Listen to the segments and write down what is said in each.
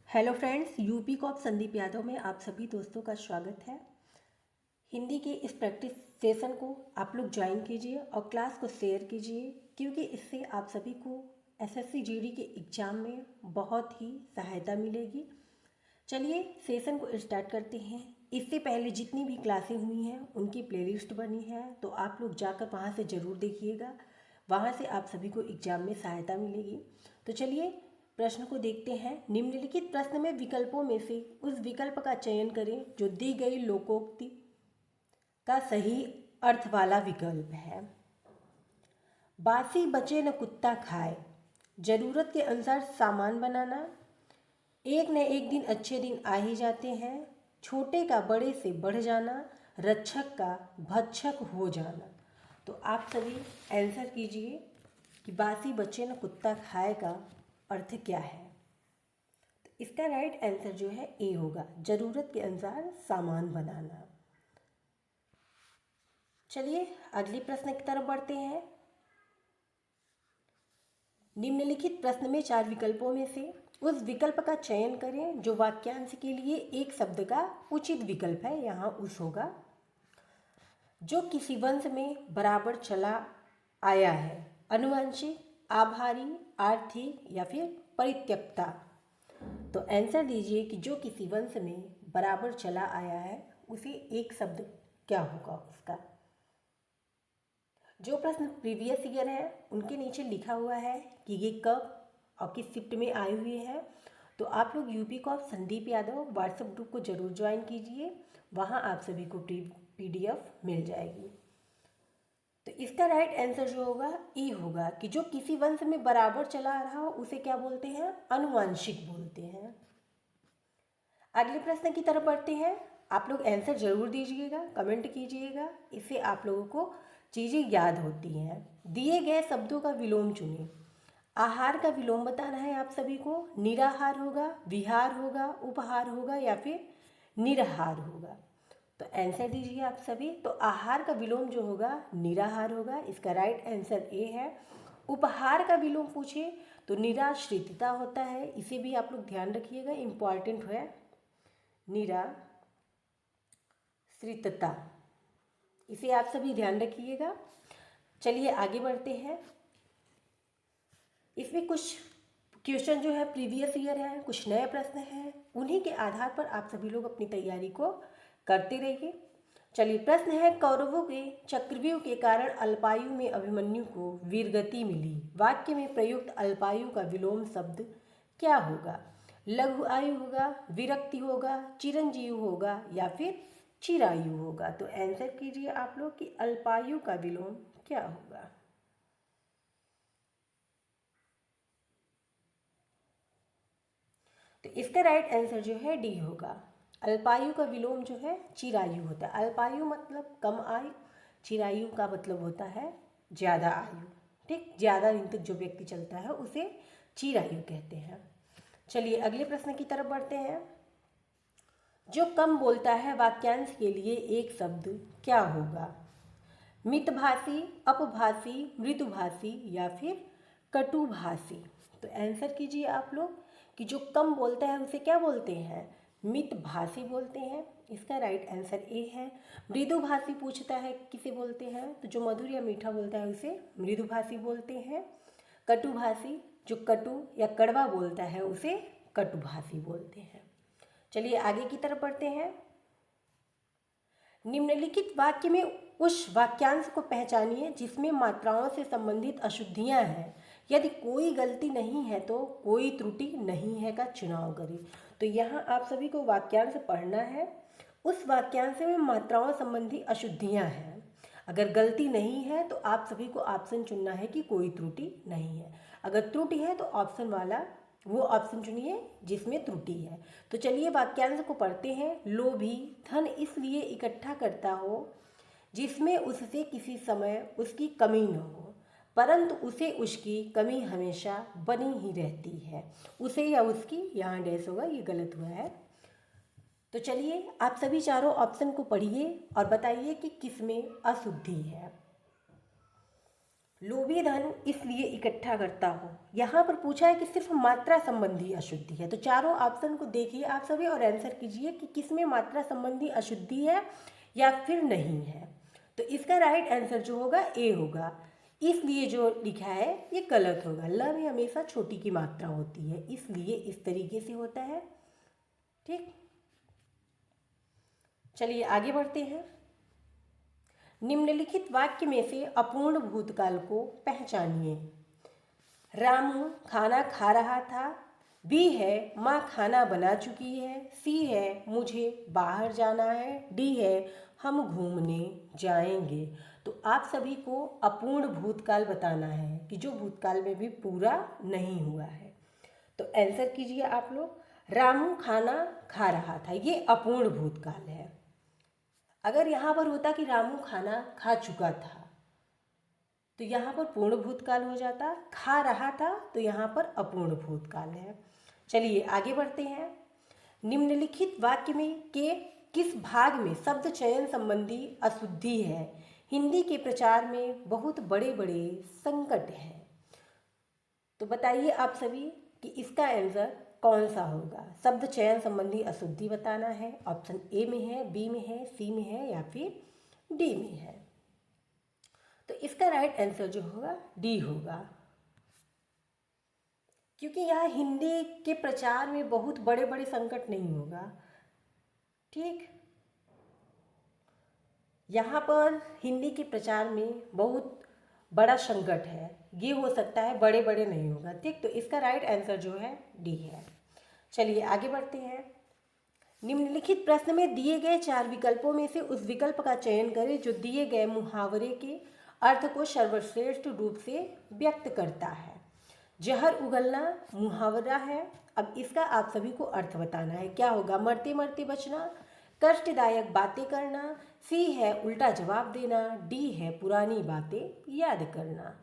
Hello friends, UP cop Sandeep Yadav में आप सभी दोस्तों का स्वागत है। हिंदी के इस प्रैक्टिस सेशन को आप लोग ज्वाइन कीजिए और क्लास को शेयर कीजिए, क्योंकि इससे आप सभी को एसएससी जीडी के एग्ज़ाम में बहुत ही सहायता मिलेगी। चलिए सेशन को स्टार्ट करते हैं। इससे पहले जितनी भी क्लासें हुई हैं उनकी प्लेलिस्ट बनी है, तो आप लोग जाकर वहाँ से ज़रूर देखिएगा। वहाँ से आप सभी को एग्ज़ाम में सहायता मिलेगी। तो चलिए प्रश्न को देखते हैं। निम्नलिखित प्रश्न में विकल्पों में से उस विकल्प का चयन करें जो दी गई लोकोक्ति का सही अर्थ वाला विकल्प है। बासी बचे न कुत्ता खाए, ज़रूरत के अनुसार सामान बनाना, एक न एक दिन अच्छे दिन आ ही जाते हैं, छोटे का बड़े से बढ़ जाना, रक्षक का भक्षक हो जाना। तो आप सभी आंसर कीजिए कि बासी बचे न कुत्ता खाए का अर्थ क्या है। तो इसका राइट आंसर जो है ए होगा, ज़रूरत के अनुसार सामान बनाना। चलिए अगले प्रश्न की तरफ बढ़ते हैं। निम्नलिखित प्रश्न में 4 विकल्पों में से उस विकल्प का चयन करें जो वाक्यांश के लिए एक शब्द का उचित विकल्प है। यहाँ उस होगा। जो किसी वंश में बराबर चला आया है, अनुवांशिक, आभारी, आर्थिक या फिर परित्यक्ता। तो आंसर दीजिए कि जो किसी वंश में बराबर चला आया है उसे एक शब्द क्या होगा उसका। जो प्रश्न प्रीवियस ईयर है उनके नीचे लिखा हुआ है कि ये कब और किस शिफ्ट में आए हुए हैं। तो आप लोग UP cop Sandeep Yadav WhatsApp group को जरूर ज्वाइन कीजिए, वहाँ आप सभी को पीडीएफ मिल जाएगी। तो इसका राइट आंसर जो होगा ए होगा कि जो किसी वंश में बराबर चला आ रहा हो उसे क्या बोलते हैं, अनुवांशिक बोलते हैं। अगले प्रश्न की तरफ बढ़ते हैं। आप लोग आंसर जरूर दीजिएगा, कमेंट कीजिएगा, इससे आप लोगों को चीज़ें याद होती हैं। दिए गए शब्दों का विलोम चुनें। आहार का विलोम बताना है आप सभी को। निराहार होगा, विहार होगा, उपहार होगा या फिर निराहार होगा। तो आंसर दीजिए आप सभी। तो आहार का विलोम जो होगा निराहार होगा, इसका राइट आंसर ए है। उपहार का विलोम पूछे तो निराश्रितता होता है, इसे भी आप लोग ध्यान रखिएगा, इम्पॉर्टेंट है निराश्रितता, इसे आप सभी ध्यान रखिएगा। चलिए आगे बढ़ते हैं। इसमें कुछ क्वेश्चन जो है प्रीवियस ईयर है, कुछ नए प्रश्न हैं, उन्हीं के आधार पर आप सभी लोग अपनी तैयारी को करते रहिए। चलिए प्रश्न है, कौरवों के चक्रव्यूह के कारण अल्पायु में अभिमन्यु को वीरगति मिली। वाक्य में प्रयुक्त अल्पायु का विलोम शब्द क्या होगा। लघु आयु होगा, विरक्ति होगा, चिरंजीव होगा या फिर चिरायु होगा। तो आंसर कीजिए आप लोग कि अल्पायु का विलोम क्या होगा। तो इसका राइट आंसर जो है डी होगा। अल्पायु का विलोम जो है चिरायु होता है। अल्पायु मतलब कम आयु, चिरायु का मतलब होता है ज़्यादा आयु। ठीक, ज़्यादा दिन तक जो व्यक्ति चलता है उसे चिरायु कहते हैं। चलिए अगले प्रश्न की तरफ बढ़ते हैं। जो कम बोलता है वाक्यांश के लिए एक शब्द क्या होगा। मितभाषी, अपभाषी, मृदुभाषी या फिर कटुभाषी। तो आंसर कीजिए आप लोग कि जो कम बोलता है उसे क्या बोलते हैं, मितभाषी बोलते हैं, इसका राइट आंसर ए है। मृदुभाषी पूछता है किसे बोलते हैं, तो जो मधुर या मीठा बोलता है उसे मृदुभाषी बोलते हैं। कटुभाषी जो कटु या कड़वा बोलता है उसे कटुभाषी बोलते हैं। चलिए आगे की तरफ बढ़ते हैं। निम्नलिखित वाक्य में उस वाक्यांश को पहचानिए जिसमें मात्राओं से संबंधित अशुद्धियां हैं। यदि कोई गलती नहीं है तो कोई त्रुटि नहीं है का चुनाव करें। तो यहाँ आप सभी को वाक्यांश पढ़ना है। उस वाक्यांश में मात्राओं संबंधी अशुद्धियां हैं। अगर गलती नहीं है तो आप सभी को ऑप्शन चुनना है कि कोई त्रुटि नहीं है। अगर त्रुटि है तो ऑप्शन वाला वो ऑप्शन चुनिए जिसमें त्रुटि है। तो चलिए वाक्यांश को पढ़ते हैं। लोभी धन इसलिए इकट्ठा करता हो जिसमें उससे किसी समय उसकी कमी न हो, परंतु उसे उसकी कमी हमेशा बनी ही रहती है। उसे या उसकी, यहाँ डैश होगा, ये गलत हुआ है। तो चलिए आप सभी चारों ऑप्शन को पढ़िए और बताइए कि किस में अशुद्धि है। लोभी धन इसलिए इकट्ठा करता हो। यहाँ पर पूछा है कि सिर्फ मात्रा संबंधी अशुद्धि है, तो चारों ऑप्शन को देखिए आप सभी और आंसर कीजिए कि किसमें मात्रा संबंधी अशुद्धि है या फिर नहीं है। तो इसका राइट आंसर जो होगा ए होगा। इसलिए जो लिखा है ये गलत होगा। ल में हमेशा छोटी की मात्रा होती है, इसलिए इस तरीके से होता है। ठीक, चलिए आगे बढ़ते हैं। निम्नलिखित वाक्य में से अपूर्ण भूतकाल को पहचानिए। रामू खाना खा रहा था। बी है माँ खाना बना चुकी है। सी है मुझे बाहर जाना है। डी है हम घूमने जाएंगे। तो आप सभी को अपूर्ण भूतकाल बताना है कि जो भूतकाल में भी पूरा नहीं हुआ है। तो आंसर कीजिए आप लोग। रामू खाना खा रहा था, ये अपूर्ण भूतकाल है। अगर यहाँ पर होता कि रामू खाना खा चुका था तो यहाँ पर पूर्ण भूतकाल हो जाता। खा रहा था तो यहाँ पर अपूर्ण भूतकाल है। चलिए आगे बढ़ते हैं। निम्नलिखित वाक्य में के किस भाग में शब्द चयन संबंधी अशुद्धि है? हिंदी के प्रचार में बहुत बड़े बड़े संकट हैं। तो बताइए आप सभी कि इसका आंसर कौन सा होगा? शब्द चयन संबंधी अशुद्धि बताना है। ऑप्शन ए में है, बी में है, सी में है या फिर डी में है। तो इसका राइट आंसर जो होगा डी होगा, क्योंकि यहाँ हिंदी के प्रचार में बहुत बड़े बड़े संकट नहीं होगा। ठीक, यहाँ पर हिंदी के प्रचार में बहुत बड़ा संकट है, ये हो सकता है, बड़े बड़े नहीं होगा। ठीक, तो इसका राइट आंसर जो है डी है। चलिए आगे बढ़ते हैं। निम्नलिखित प्रश्न में दिए गए 4 विकल्पों में से उस विकल्प का चयन करें जो दिए गए मुहावरे के अर्थ को सर्वश्रेष्ठ रूप से व्यक्त करता है। जहर उगलना मुहावरा है। अब इसका आप सभी को अर्थ बताना है। क्या होगा? मरते मरते बचना, कष्टदायक बातें करना, सी है उल्टा जवाब देना, डी है पुरानी बातें याद करना।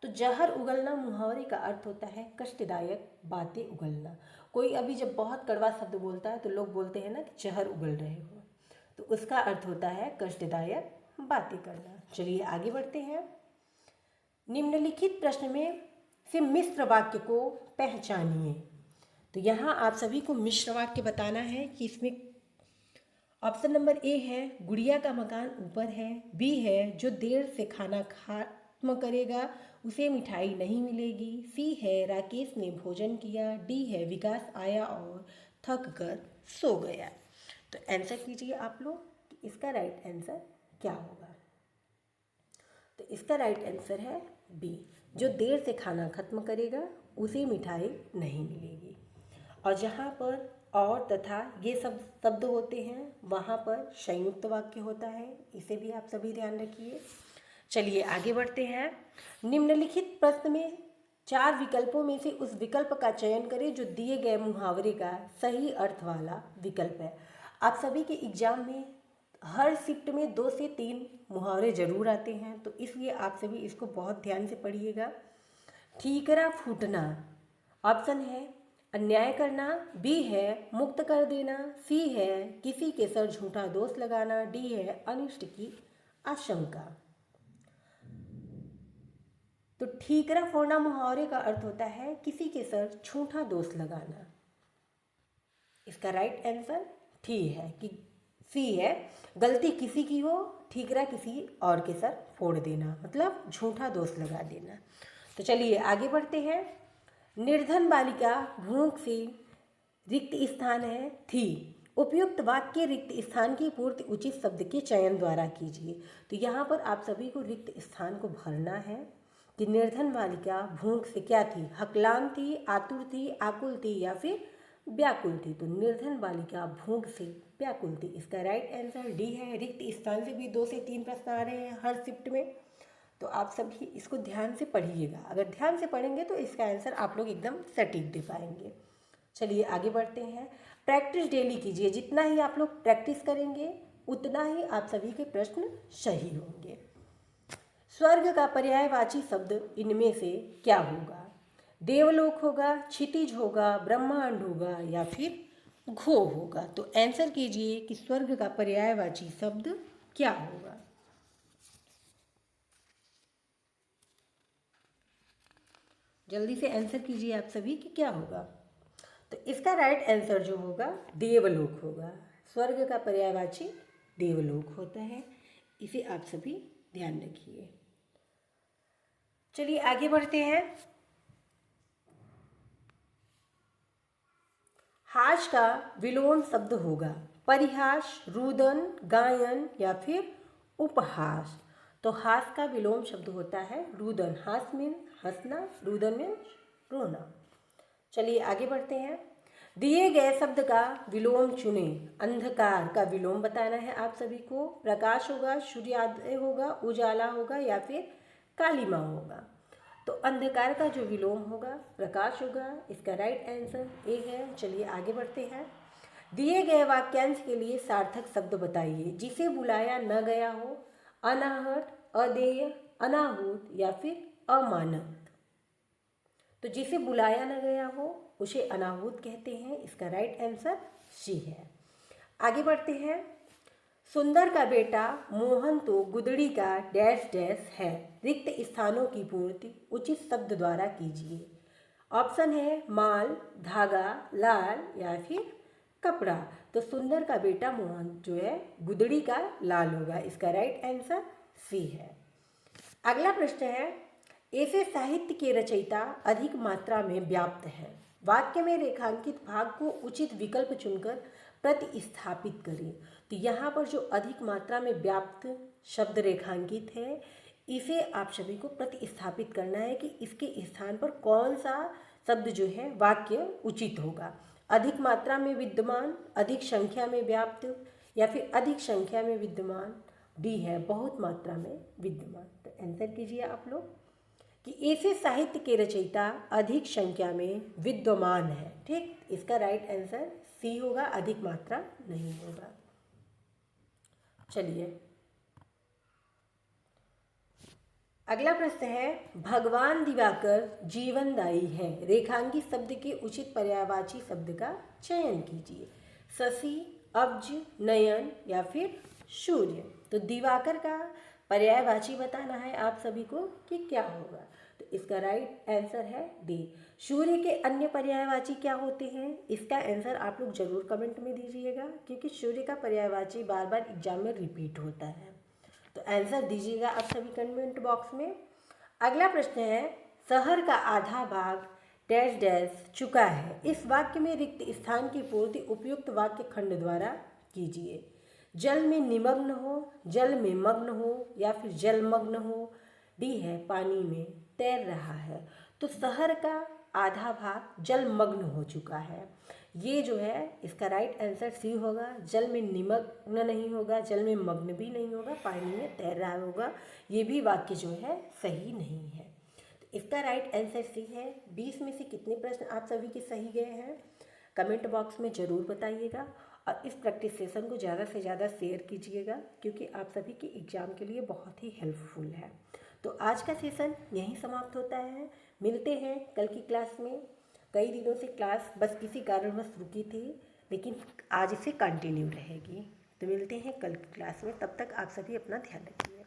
तो जहर उगलना मुहावरे का अर्थ होता है कष्टदायक बातें उगलना। कोई अभी जब बहुत कड़वा शब्द बोलता है तो लोग बोलते हैं ना कि जहर उगल रहे हो, तो उसका अर्थ होता है कष्टदायक बातें करना। चलिए आगे बढ़ते हैं। निम्नलिखित प्रश्न में से मिश्र वाक्य को पहचानिए। तो यहाँ आप सभी को मिश्र वाक्य बताना है कि इसमें ऑप्शन नंबर ए है गुड़िया का मकान ऊपर है। बी है जो देर से खाना खत्म करेगा उसे मिठाई नहीं मिलेगी। सी है राकेश ने भोजन किया। डी है विकास आया और थक कर सो गया। तो आंसर कीजिए आप लोग कि इसका राइट आंसर क्या होगा। तो इसका राइट आंसर है बी, जो देर से खाना खत्म करेगा उसे मिठाई नहीं मिलेगी। और जहाँ पर और तथा ये सब शब्द होते हैं वहाँ पर संयुक्त वाक्य होता है, इसे भी आप सभी ध्यान रखिए। चलिए आगे बढ़ते हैं। निम्नलिखित प्रश्न में 4 विकल्पों में से उस विकल्प का चयन करें जो दिए गए मुहावरे का सही अर्थ वाला विकल्प है। आप सभी के एग्जाम में हर शिफ्ट में 2 से 3 मुहावरे जरूर आते हैं, तो इसलिए आप सभी इसको बहुत ध्यान से पढ़िएगा। ठीकरा फूटना ऑप्शन है अन्याय करना। बी है मुक्त कर देना। सी है किसी के सर झूठा दोष लगाना। डी है अनिष्ट की आशंका। तो ठीकरा फोड़ना मुहावरे का अर्थ होता है किसी के सर झूठा दोष लगाना। इसका राइट आंसर ठी है कि सी है, गलती किसी की हो, ठीकरा किसी और के सर फोड़ देना, मतलब झूठा दोष लगा देना। तो चलिए आगे बढ़ते हैं। निर्धन बालिका भूख से रिक्त स्थान है थी। उपयुक्त वाक्य रिक्त स्थान की पूर्ति उचित शब्द के चयन द्वारा कीजिए। तो यहाँ पर आप सभी को रिक्त स्थान को भरना है कि निर्धन बालिका भूख से क्या थी? हकलान थी, आतुर थी, आकुल थी या फिर व्याकुल थी। तो निर्धन बालिका भूख से व्याकुल थी। इसका राइट आंसर डी है। रिक्त स्थान से भी 2 से 3 प्रश्न आ रहे हैं हर शिफ्ट में, तो आप सभी इसको ध्यान से पढ़िएगा। अगर ध्यान से पढ़ेंगे तो इसका आंसर आप लोग एकदम सटीक दे पाएंगे। चलिए आगे बढ़ते हैं। प्रैक्टिस डेली कीजिए। जितना ही आप लोग प्रैक्टिस करेंगे उतना ही आप सभी के प्रश्न सही होंगे। स्वर्ग का पर्यायवाची शब्द इनमें से क्या होगा? देवलोक होगा, क्षितिज होगा, ब्रह्मांड होगा या फिर घो होगा। तो आंसर कीजिए कि स्वर्ग का पर्यायवाची शब्द क्या होगा। जल्दी से आंसर कीजिए आप सभी कि क्या होगा। तो इसका राइट आंसर जो होगा देवलोक होगा। स्वर्ग का पर्यायवाची देवलोक होता है, इसे आप सभी ध्यान रखिए। चलिए आगे बढ़ते हैं। हास का विलोम शब्द होगा परिहास, रुदन, गायन या फिर उपहास। तो हास का विलोम शब्द होता है रुदन। हास मीन हंसना, रुदन मीन रोना। चलिए आगे बढ़ते हैं। दिए गए शब्द का विलोम चुने। अंधकार का विलोम बताना है आप सभी को। प्रकाश होगा, सूर्योदय होगा, उजाला होगा या फिर कालिमा होगा। तो अंधकार का जो विलोम होगा प्रकाश होगा। इसका राइट आंसर ए है। चलिए आगे बढ़ते हैं। दिए गए वाक्यांश के लिए सार्थक शब्द बताइए। जिसे बुलाया न गया हो, अनाहत, अदेय, अनाहूत या फिर अमानत। तो जिसे बुलाया न गया हो उसे अनाहूत कहते हैं। इसका राइट आंसर सी है। आगे बढ़ते हैं। सुंदर का बेटा मोहन तो गुदड़ी का डैश डैश है। रिक्त स्थानों की पूर्ति उचित शब्द द्वारा कीजिए। ऑप्शन है माल, धागा, लाल या फिर कपड़ा। तो सुंदर का बेटा मोहन जो है गुदड़ी का लाल होगा। इसका राइट आंसर सी है। अगला प्रश्न है। ऐसे साहित्य के रचयिता अधिक मात्रा में व्याप्त है। वाक्य में रेखांकित भाग को उचित विकल्प चुनकर प्रतिस्थापित करें। तो यहाँ पर जो अधिक मात्रा में व्याप्त शब्द रेखांकित है, इसे आप सभी को प्रतिस्थापित करना है कि इसके स्थान पर कौन सा शब्द जो है वाक्य उचित होगा। अधिक मात्रा में विद्यमान, अधिक संख्या में व्याप्त या फिर अधिक संख्या में विद्यमान। डी है बहुत मात्रा में विद्यमान। तो आंसर कीजिए आप लोग कि ऐसे साहित्य के रचयिता अधिक संख्या में विद्यमान है। ठीक, इसका राइट आंसर सी होगा, अधिक मात्रा नहीं होगा। चलिए अगला प्रश्न है। भगवान दिवाकर जीवनदायी है। रेखांकित शब्द के उचित पर्यायवाची शब्द का चयन कीजिए। शशि, अब्ज, नयन या फिर सूर्य। तो दिवाकर का पर्यायवाची बताना है आप सभी को कि क्या होगा। तो इसका राइट आंसर है डी। सूर्य के अन्य पर्यायवाची क्या होते हैं, इसका आंसर आप लोग जरूर कमेंट में दीजिएगा, क्योंकि सूर्य का पर्यायवाची बार बार एग्जाम में रिपीट होता है। तो आंसर दीजिएगा आप सभी कमेंट बॉक्स में। अगला प्रश्न है। शहर का आधा भाग डैश डैश चुका है। इस वाक्य में रिक्त स्थान की पूर्ति उपयुक्त वाक्य खंड द्वारा कीजिए। जल में निमग्न हो, जल में मग्न हो या फिर जलमग्न हो। डी है पानी में तैर रहा है। तो शहर का आधा भाग जलमग्न हो चुका है। ये जो है इसका राइट आंसर सी होगा। जल में निमग्न नहीं होगा, जल में मग्न भी नहीं होगा, पानी में तैर रहा होगा। ये भी वाक्य जो है सही नहीं है। तो इसका राइट आंसर सी है। 20 में से कितने प्रश्न आप सभी के सही गए हैं कमेंट बॉक्स में ज़रूर बताइएगा। और इस प्रैक्टिस सेशन को ज़्यादा से ज़्यादा शेयर कीजिएगा, क्योंकि आप सभी के एग्ज़ाम के लिए बहुत ही हेल्पफुल है। तो आज का सेशन यहीं समाप्त होता है। मिलते हैं कल की क्लास में। कई दिनों से क्लास बस किसी कारणवश रुकी थी, लेकिन आज से कंटिन्यू रहेगी। तो मिलते हैं कल की क्लास में। तब तक आप सभी अपना ध्यान रखिए।